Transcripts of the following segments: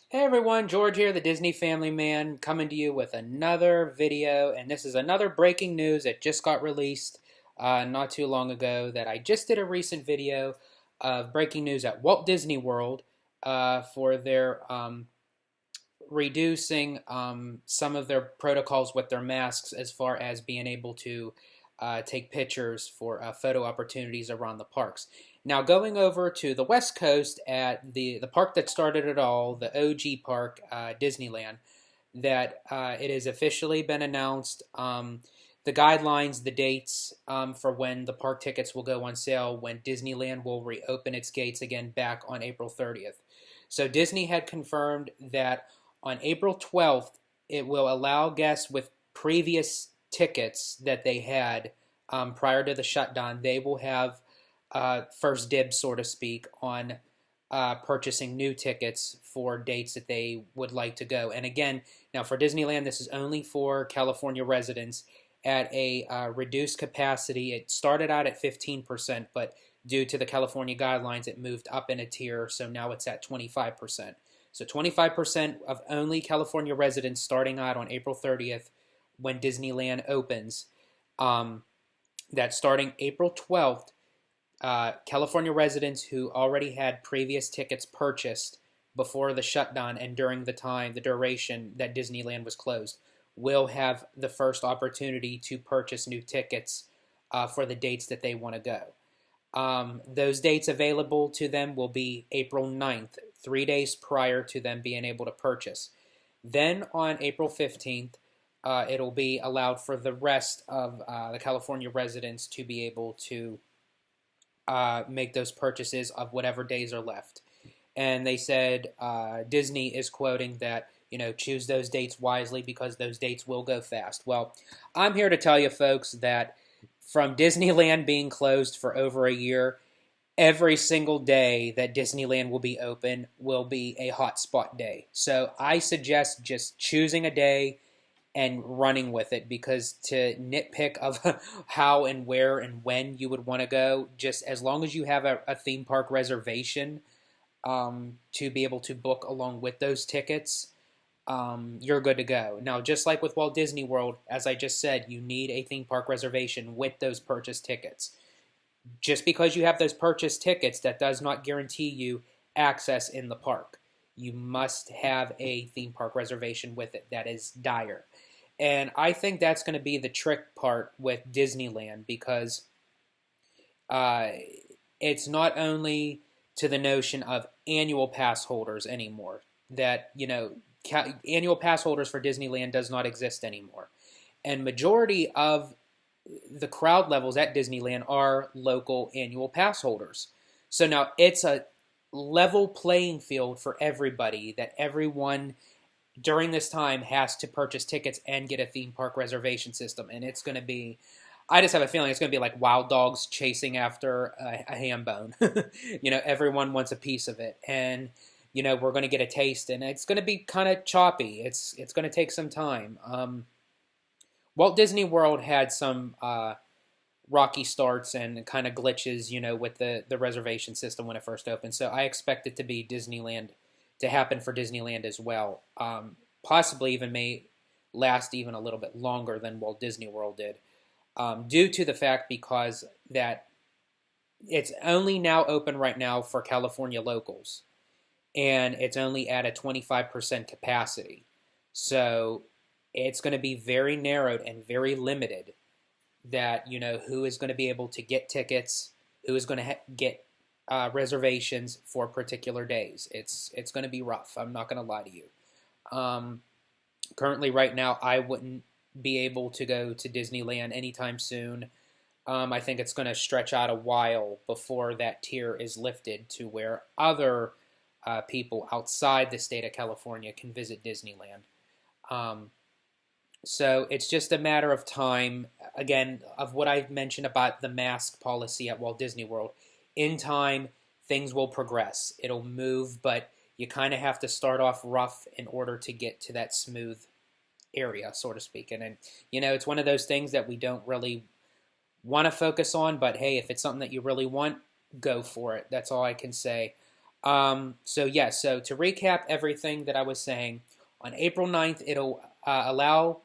Hey everyone, George here, the Disney Family Man, coming to you with another video. And this is another breaking news that just got released not too long ago. That I just did a recent video of breaking news at Walt Disney World for their reducing some of their protocols with their masks as far as being able to take pictures for photo opportunities around the parks. Now, going over to the West Coast at the park that started it all, the OG park, Disneyland, that it has officially been announced. The guidelines, the dates for when the park tickets will go on sale, when Disneyland will reopen its gates again back on April 30th. So Disney had confirmed that on April 12th, it will allow guests with previous tickets that they had prior to the shutdown. They will have first dibs, so to speak, on purchasing new tickets for dates that they would like to go. And again, now for Disneyland, this is only for California residents at a reduced capacity. It started out at 15%, but due to the California guidelines, it moved up in a tier, so now it's at 25%. So 25% of only California residents starting out on April 30th when Disneyland opens. That starting April 12th, California residents who already had previous tickets purchased before the shutdown and during the duration that Disneyland was closed, will have the first opportunity to purchase new tickets for the dates that they want to go. Those dates available to them will be April 9th, 3 days prior to them being able to purchase. Then on April 15th, it'll be allowed for the rest of the California residents to be able to make those purchases of whatever days are left. And they said Disney is quoting that, choose those dates wisely because those dates will go fast. Well, I'm here to tell you folks that from Disneyland being closed for over a year, every single day that Disneyland will be open will be a hotspot day. So I suggest just choosing a day and running with it, because to nitpick of how and where and when you would want to go, just as long as you have a theme park reservation to be able to book along with those tickets, you're good to go. Now, just like with Walt Disney World, as I just said, you need a theme park reservation with those purchased tickets. Just because you have those purchased tickets, that does not guarantee you access in the park. You must have a theme park reservation with it. That is dire. And I think that's going to be the trick part with Disneyland, because it's not only to the notion of annual pass holders anymore. That, annual pass holders for Disneyland does not exist anymore. And majority of the crowd levels at Disneyland are local annual pass holders. So now it's a level playing field for everybody, that everyone during this time has to purchase tickets and get a theme park reservation system. And it's going to be, I just have a feeling it's going to be like wild dogs chasing after a ham bone. Everyone wants a piece of it. And, we're going to get a taste, and it's going to be kind of choppy. It's going to take some time. Walt Disney World had some rocky starts and kind of glitches, with the reservation system when it first opened. So I expect it to be Disneyland, to happen for Disneyland as well. Possibly even may last even a little bit longer than Walt Disney World did, due to the fact because that it's only now open right now for California locals, and it's only at a 25% capacity. So it's going to be very narrowed and very limited, that, who is going to be able to get tickets, who is going to get reservations for particular days. It's going to be rough. I'm not going to lie to you. Currently, right now, I wouldn't be able to go to Disneyland anytime soon. I think it's going to stretch out a while before that tier is lifted to where other people outside the state of California can visit Disneyland. So it's just a matter of time, again, of what I've mentioned about the mask policy at Walt Disney World. In time, things will progress. It'll move, but you kind of have to start off rough in order to get to that smooth area, so to speak. And it's one of those things that we don't really want to focus on, but hey, if it's something that you really want, go for it. That's all I can say. So to recap everything that I was saying, on April 9th, it'll allow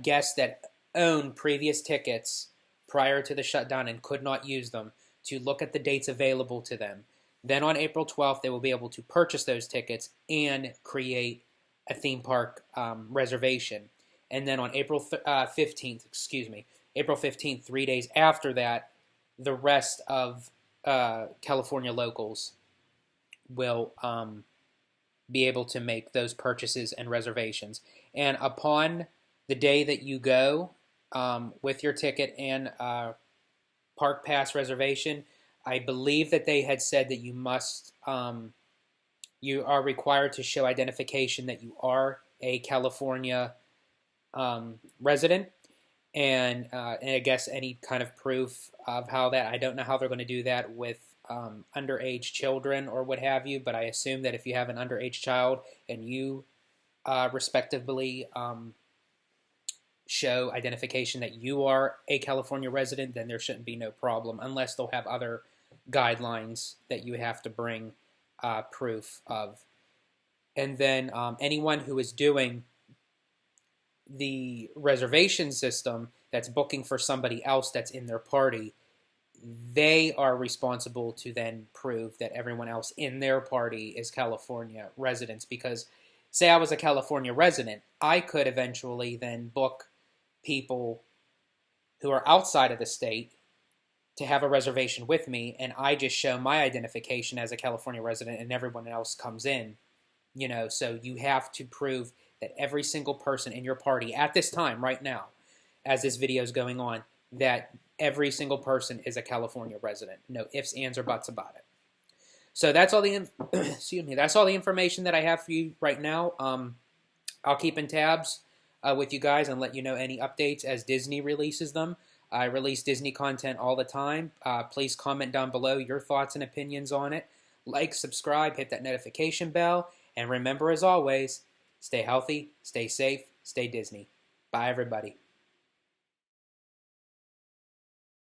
guests that own previous tickets prior to the shutdown and could not use them to look at the dates available to them. Then on April 12th, they will be able to purchase those tickets and create a theme park reservation. And then on April 15th, April 15th, 3 days after that, the rest of California locals will be able to make those purchases and reservations. And upon the day that you go with your ticket and park pass reservation, I believe that they had said that you are required to show identification that you are a California resident, and I guess any kind of proof of how that. I don't know how they're going to do that with underage children or what have you, but I assume that if you have an underage child and you respectively show identification that you are a California resident, then there shouldn't be no problem, unless they'll have other guidelines that you have to bring proof of. And then anyone who is doing the reservation system that's booking for somebody else that's in their party, they are responsible to then prove that everyone else in their party is California residents. Because say I was a California resident, I could eventually then book people who are outside of the state to have a reservation with me, and I just show my identification as a California resident and everyone else comes in. So you have to prove that every single person in your party at this time, right now, as this video is going on, that every single person is a California resident. No ifs, ands, or buts about it. So that's all the that's all the information that I have for you right now. I'll keep in tabs with you guys and let you know any updates as Disney releases them. I release Disney content all the time. Please comment down below your thoughts and opinions on it. Like, subscribe, hit that notification bell, and remember, as always, stay healthy, stay safe, stay Disney. Bye, everybody.